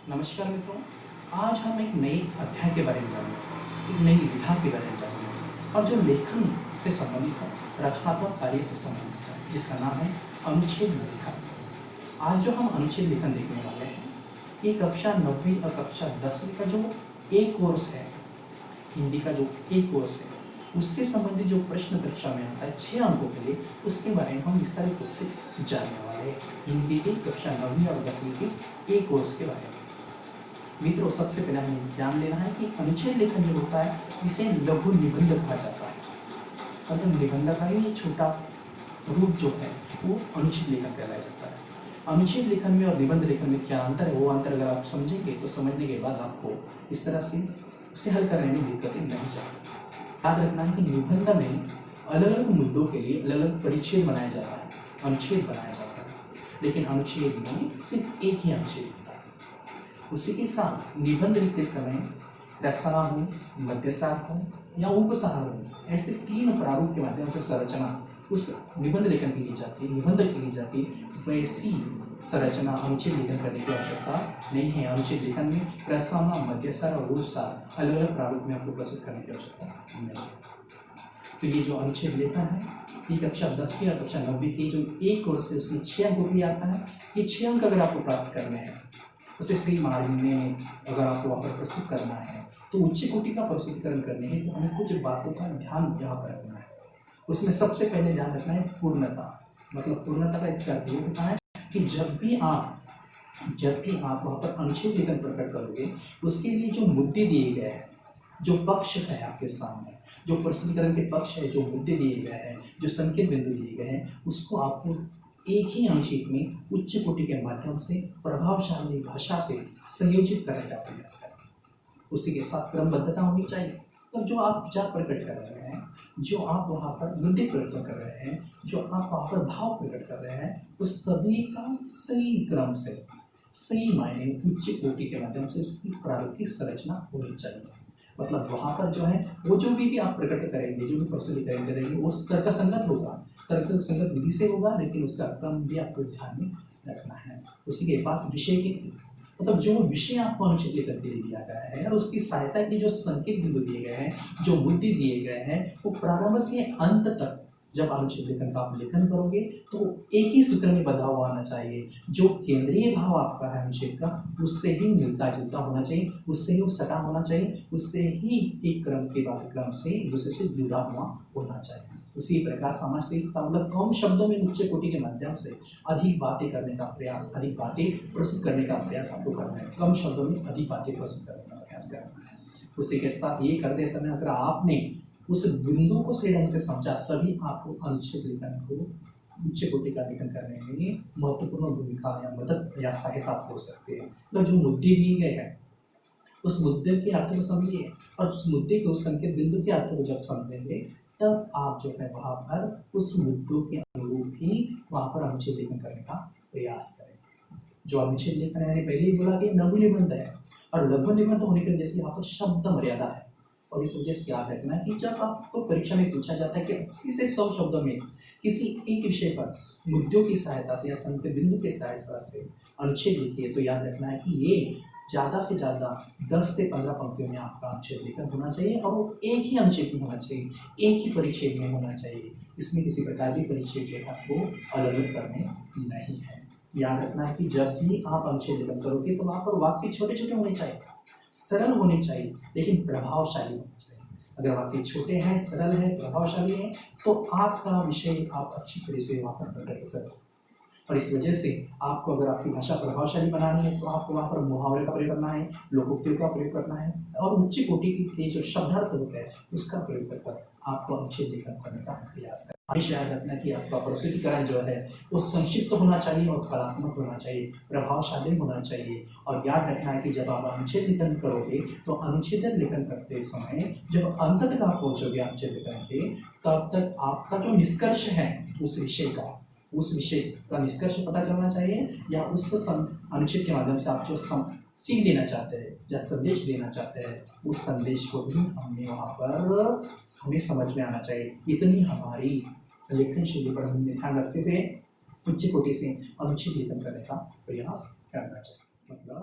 नमस्कार मित्रों, आज हम एक नए अध्याय के बारे में जानेंगे, एक नई विधा के बारे में जानेंगे और जो लेखन से संबंधित है, रचनात्मक कार्य से संबंधित है, जिसका नाम है अनुच्छेद लेखन। आज जो हम अनुच्छेद लेखन देखने वाले हैं, ये कक्षा 9वीं और कक्षा 10वीं का जो एक कोर्स है, हिंदी का जो एक कोर्स है, उससे संबंधित जो प्रश्न परीक्षा में आता है 6 अंकों के लिए, उसके बारे में हम विस्तारित रूप से जानने वाले हैं। हिंदी की कक्षा 9वीं और 10वीं के एक कोर्स के बारे में। मित्रों, सबसे पहले हमें ध्यान देना है कि अनुच्छेद लेखन जो होता है, इसे लघु निबंध कहा जाता है। मतलब निबंध का ही छोटा रूप जो है वो अनुच्छेद लेखन कहलाया जाता है। अनुच्छेद लेखन में और निबंध लेखन में क्या अंतर है, वो अंतर अगर आप समझेंगे तो समझने के बाद आपको इस तरह से उसे हल करने में दिक्कतें नहीं जाती। याद रखना है कि निबंध में अलग अलग मुद्दों के लिए अलग अलग परिच्छेद बनाया जाता है, अनुच्छेद बनाया जाता है, लेकिन अनुच्छेद में सिर्फ एक ही अनुच्छेद होता है। उसी के साथ निबंध लिखते समय रचना हो, मध्यसार हो या उपसार हो, ऐसे 3 प्रारूप के माध्यम से संरचना उस निबंध लेखन की ली जाती है, निबंध की ली जाती है। वैसी संरचना अनुच्छेद लेखन करने की आवश्यकता नहीं है। अनुच्छेद लेखन में रचना, मध्यसार और उपसार अलग अलग प्रारूप में आपको प्रस्तुत करने की आवश्यकता नहीं है। तो ये जो अनुच्छेद लेखन है, ये कक्षा 10वीं और कक्षा 9वीं की जो एक कोर्स है, उसमें 6 अंकों के लिए आता है। ये 6 अंक अगर आपको प्राप्त करने हैं, उसे सही मायने में अगर आपको वहाँ पर प्रस्तुत करना है, तो उच्च कोटि का प्रस्तुतिकरण करने है तो हमें कुछ बातों का ध्यान यहाँ पर रखना है। उसमें सबसे पहले ध्यान रखना है पूर्णता। मतलब पूर्णता का इसका अर्थ ये होता है कि जब भी आप वहाँ पर अनुच्छेद लेखन प्रकट करोगे, उसके लिए जो मुद्दे दिए गए हैं, जो पक्ष है आपके सामने, जो प्रस्तुतिकरण के पक्ष है, जो मुद्दे दिए गए हैं, जो संकेत बिंदु दिए गए हैं, उसको आपको एक ही अनुच्छेद में उच्च कोटि के माध्यम से प्रभावशाली भाषा से संयोजित करने का प्रयास करें। उसी के साथ क्रमबद्धता होनी चाहिए। तो जो आप विचार प्रकट कर रहे हैं, जो आप वहाँ पर मुद्दे प्रकट कर रहे हैं, जो आप वहाँ पर भाव प्रकट कर रहे हैं, उस सभी का सही क्रम से, सही मायने उच्च कोटि के माध्यम से उसकी प्रारूपिक संरचना होनी चाहिए। मतलब वहाँ पर जो है वो जो भी आप प्रकट करेंगे, जो भी प्रस्तुतिकरण करेंगे, वो तर्कसंगत होगा, तर्कसंगत विधि से होगा, लेकिन उसका क्रम भी आपको ध्यान में रखना है। उसी के बाद विषय के मतलब जो विषय आपको अनुच्छेद लेखन के लिए दिया गया है और उसकी सहायता के जो संकेत बिंदु दिए गए हैं, जो मुद्दे दिए गए हैं, वो प्रारंभ से अंत तक जब अनुच्छेद लेखन का आप लेखन करोगे तो एक ही सूत्र में बंधा हुआ आना चाहिए। जो केंद्रीय भाव आपका है अनुच्छेद का, उससे ही मिलता जुलता होना चाहिए, उससे ही सटा होना चाहिए, उससे ही एक क्रम के बाद क्रम से एक दूसरे से जुड़ा हुआ होना चाहिए। उसी प्रकार सामासिकता मतलब कम शब्दों में उच्च कोटि के माध्यम से अधिक बातें करने का प्रयास, अधिक बातें प्रस्तुत करने का प्रयास आपको करना है। कम शब्दों में अधिक बातें प्रस्तुत करने का प्रयास करना है। उसी के साथ ये करते समय अगर आपने उस बिंदु को सही ढंग से समझा, तभी आपको अनुच्छेद लेखन को उच्च कोटि का लेखन करने में महत्वपूर्ण भूमिका या मदद या सहायता आप हो सकते हैं। तो जो मुद्दे दिए गए हैं, उस मुद्दे के अर्थ को समझिए और उस मुद्दे के उस संकेत बिंदु के अर्थ को जब समझेंगे, तब आप जो है वहाँ पर उस मुद्दों के अनुरूप ही वहाँ पर अनुच्छेद लेखन करने का प्रयास करें। जो अनुच्छेद लेखन है, मैंने पहले ही बोला कि लघु निबंध है, और लघु निबंध होने की वजह से यहाँ पर शब्द मर्यादा है। और इस वजह से याद रखना है कि जब आपको परीक्षा में पूछा जाता है कि 80 से 100 शब्दों में किसी एक विषय पर मुद्दों की सहायता से या संकेत बिंदु की सहायता से अनुच्छेद लिखिए, तो याद रखना है कि ये ज़्यादा से ज़्यादा 10 से 15 पंक्तियों में आपका अनुच्छेद लेखन होना चाहिए, और वो एक ही अनुच्छेद में होना चाहिए, एक ही परिच्छेद में होना चाहिए। इसमें किसी प्रकार की परिच्छेद जो है आपको अलग अलग करने नहीं है। याद रखना है कि जब भी आप अनुच्छेद लेखन करोगे तो वहाँ पर वाक्य छोटे छोटे होने चाहिए, सरल होने चाहिए, लेकिन प्रभावशाली होने चाहिए। अगर वाक्य छोटे हैं, सरल है, प्रभावशाली है, तो आपका विषय आप अच्छी तरह से वहाँ पर प्रकट कर सकते हैं। और इस वजह से आपको अगर आपकी भाषा प्रभावशाली बनानी है, तो आपको वहाँ पर मुहावरे का प्रयोग करना है, लोकोक्तियों का प्रयोग करना है, और उच्च कोटि के जो शब्दार्थ होते हैं उसका प्रयोग कर आपको अनुच्छेद लेखन करने का प्रयास करें। हमेशा याद रखना कि आपका प्रस्तुतिकरण जो है वो संक्षिप्त होना चाहिए और कलात्मक होना चाहिए, प्रभावशाली होना चाहिए। और याद रखना है कि जब आप अनुच्छेद लेखन करोगे, तो अनुच्छेद लेखन करते समय जब अंत तक आप पहुँचोगे अनुच्छेद लेखन के, तब तक आपका जो निष्कर्ष है उस विषय का निष्कर्ष पता चलना चाहिए, या उस अनुच्छेद के माध्यम से आप जो सीख देना चाहते हैं या संदेश देना चाहते हैं, उस संदेश को भी हमें वहाँ पर हमें समझ में आना चाहिए। इतनी हमारी लेखन शैली पर हमने ध्यान रखते हुए उच्च कोटि से अनुच्छेद लेखन करने का प्रयास करना चाहिए। मतलब